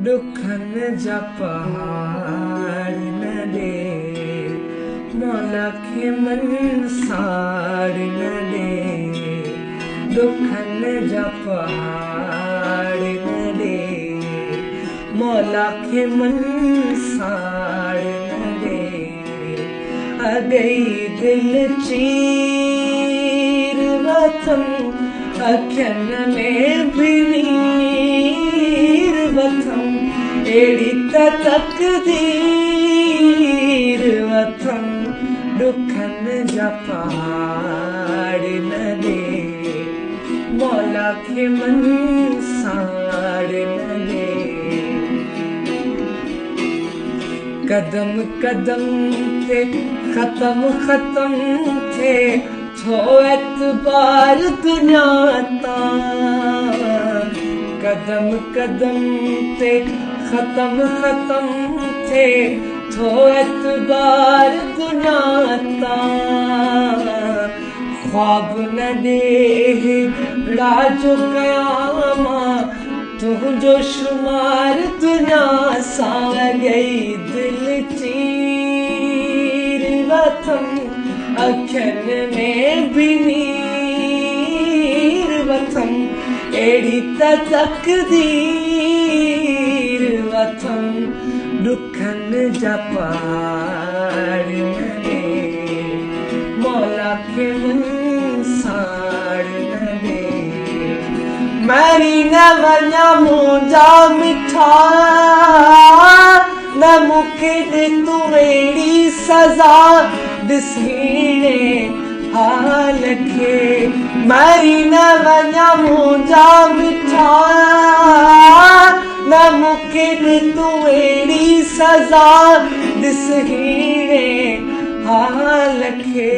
दुखन जा पहाड़ न दे, मौला खे मंसार न दे। दुखन जा पहाड़ न दे, मौला खे मंसार न दे। अगई दिल चीर वतन, अखियन में भी नीर वतन। एड़ी तकदीर वतन, दुखन जा पहाड़ न दे, मौला खे मंसार न दे। कदम कदम ते खत्म खत्म थे थो एतबार दुनिया ता। कदम कदम ते खत्म खत्म थे थो एतबार दुनिया ता। ख्वाब न दे राजो कयामा, तुझो शुमार दुनिया सा। गई दिल चीर वतन, अखियन में भी नीर वतन। एड़ी तकदीर वतन, दुखन जा पहाड़ न दे, मौला खे मंसार न दे। मरी न वञा मुंहिंजा मिठा, न मूंखे ॾे तूं अहिड़ी सज़ा। ॾिसीणे हाल खे मरी न वञा मुंहिंजा मिठा, न मूंखे ॾे तूं अहिड़ी सज़ा। ॾिसीणे हाल खे।